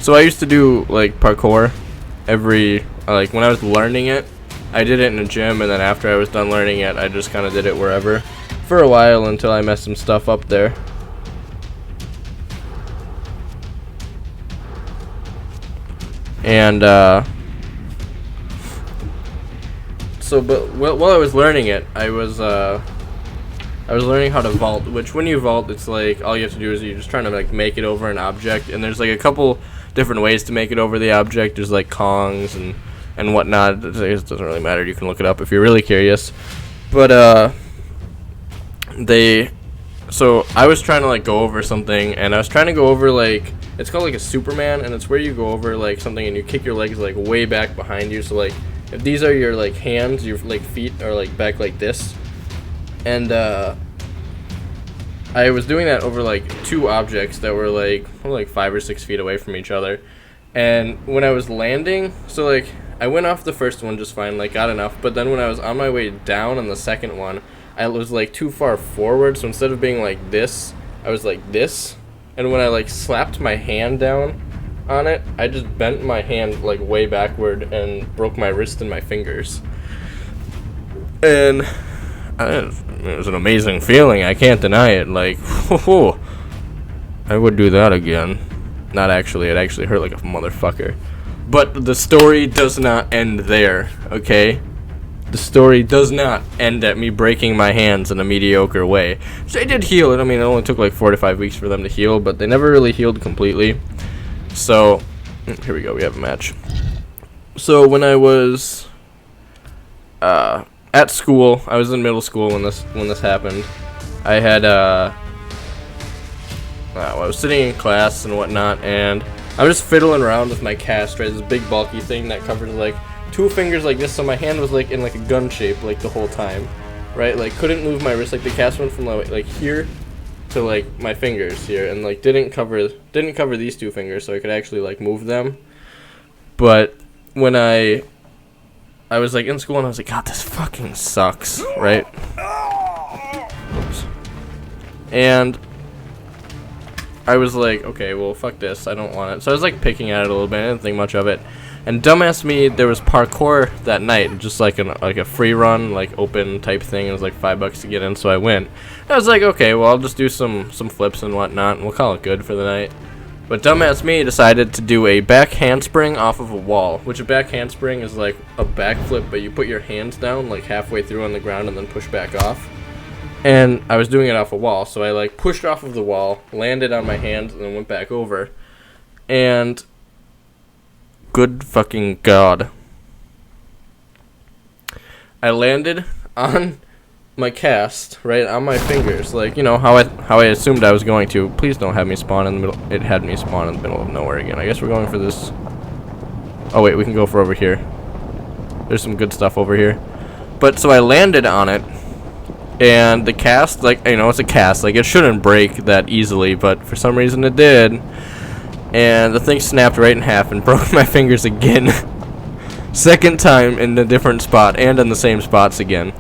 So I used to do like parkour every like when I was learning it. I did it in a gym, and then after I was done learning it, I just kind of did it wherever for a while until I messed some stuff up there. And but while I was learning it, I was learning how to vault, which when you vault, it's like all you have to do is you're just trying to like make it over an object, and there's like a couple different ways to make it over the object. There's like Kongs and whatnot. It doesn't really matter. You can look it up if you're really curious. But so I was trying to like go over something, and I was trying to go over like, it's called like a Superman, and it's where you go over like something and you kick your legs like way back behind you. So like if these are your like hands, your like feet are like back like this. And I was doing that over like two objects that were like 5 or 6 feet away from each other. And when I was landing, so like I went off the first one just fine, like got enough, but then when I was on my way down on the second one, I was like too far forward, so instead of being like this, I was like this. And when I like slapped my hand down on it, I just bent my hand like way backward and broke my wrist and my fingers. And it was an amazing feeling, I can't deny it. Like, I would do that again. Not actually, it actually hurt like a motherfucker. But the story does not end there, okay? The story does not end at me breaking my hands in a mediocre way. So they did heal it. I mean, it only took like 4 to 5 weeks for them to heal, but they never really healed completely. So, here we go, we have a match. So when I was at school, I was in middle school when this happened. I had I was sitting in class and whatnot, and I was just fiddling around with my cast, right? This big bulky thing that covered like 2 fingers like this, so my hand was like in like a gun shape like the whole time, right? Like couldn't move my wrist. Like the cast went from like here to like my fingers here, and like didn't cover these 2 fingers, so I could actually like move them. But when I was like in school, and I was like, God, this fucking sucks, right? Oops. And I was like, okay, well, fuck this, I don't want it. So I was like picking at it a little bit, I didn't think much of it. And dumbass me, there was parkour that night, just like a free run, like open type thing. It was like $5 to get in, so I went. I was like, okay, well, I'll just do some flips and whatnot, and we'll call it good for the night. But dumbass me decided to do a back handspring off of a wall, which a back handspring is like a backflip, but you put your hands down like halfway through on the ground and then push back off. And I was doing it off a wall, so I like pushed off of the wall, landed on my hands, and then went back over. And good fucking God, I landed on my cast, right on my fingers, like, you know, how I assumed I was going to. Please don't have me spawn in the middle. It had me spawn in the middle of nowhere again. I guess we're going for this. Oh wait, we can go for over here. There's some good stuff over here. But so I landed on it, and the cast, like, you know, it's a cast, like it shouldn't break that easily, but for some reason it did. And the thing snapped right in half and broke my fingers again. Second time in a different spot and in the same spots again.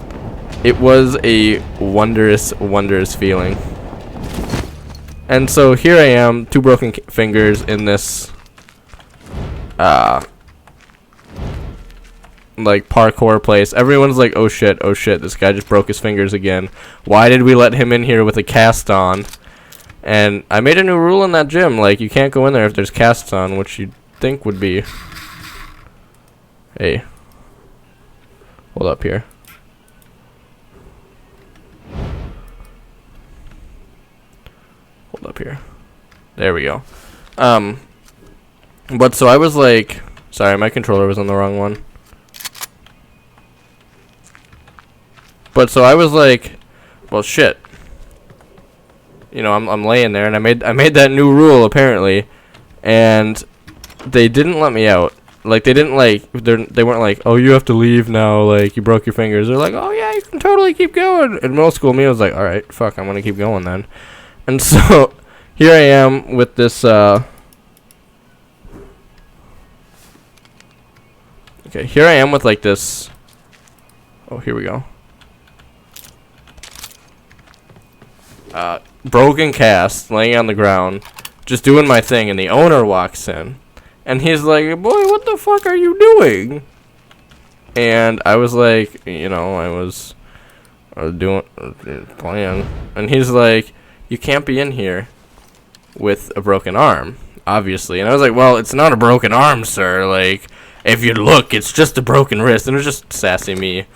It was a wondrous, wondrous feeling. And so here I am, 2 broken fingers in this, like parkour place. Everyone's like, oh shit, this guy just broke his fingers again. Why did we let him in here with a cast on? And I made a new rule in that gym, like, you can't go in there if there's casts on, which you'd think would be... Hey. Hold up here. Hold up here. There we go. But so I was like... Sorry, my controller was on the wrong one. But so I was like, well, shit. You know, I'm laying there, and I made that new rule apparently, and they didn't let me out. Like they didn't like they weren't like, oh, you have to leave now. Like you broke your fingers. They're like, oh yeah, you can totally keep going. In middle school, me, I was like, all right, fuck, I'm gonna keep going then. And so here I am with this. Okay, here I am with like this. Oh, here we go. Broken cast, laying on the ground, just doing my thing, and the owner walks in, And he's like, boy, what the fuck are you doing? And I was like, you know, I was doing playing. And he's like, you can't be in here with a broken arm, obviously. And I was like, well, it's not a broken arm, sir. Like, if you look, it's just a broken wrist. And it was just sassy me.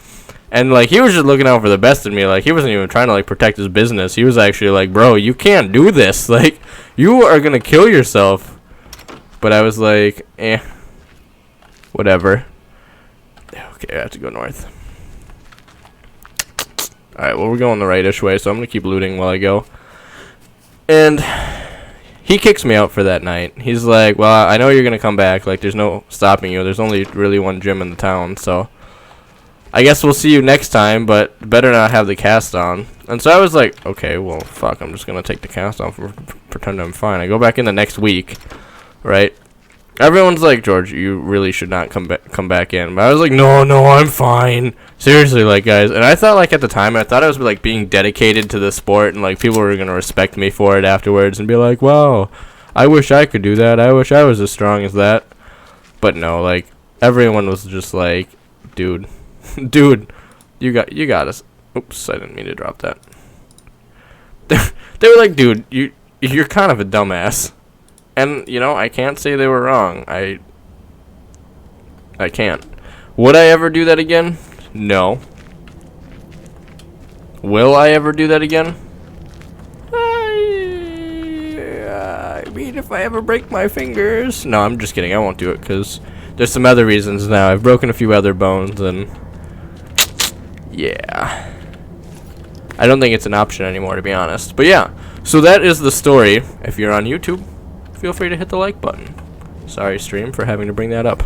And, like, he was just looking out for the best in me. Like, he wasn't even trying to, like, protect his business. He was actually like, bro, you can't do this. Like, you are going to kill yourself. But I was like, whatever. Okay, I have to go north. Alright, well, we're going the right-ish way, so I'm going to keep looting while I go. And he kicks me out for that night. He's like, well, I know you're going to come back. Like, there's no stopping you. There's only really one gym in the town, so I guess we'll see you next time, but better not have the cast on. And so I was like, okay, well, fuck, I'm just going to take the cast off and pretend I'm fine. I go back in the next week, right? Everyone's like, George, you really should not come back in. But I was like, no, I'm fine. Seriously, like, guys. And I thought, like, at the time, I thought I was, like, being dedicated to the sport. And, like, people were going to respect me for it afterwards and be like, wow, I wish I could do that. I wish I was as strong as that. But no, like, everyone was just like, dude, you got us. Oops, I didn't mean to drop that. They were like, dude, you're kind of a dumbass. And, you know, I can't say they were wrong. I can't. Would I ever do that again? No. Will I ever do that again? I mean, if I ever break my fingers. No, I'm just kidding. I won't do it because there's some other reasons now. I've broken a few other bones and yeah. I don't think it's an option anymore, to be honest. But yeah, so that is the story. If you're on YouTube, feel free to hit the like button. Sorry, stream, for having to bring that up.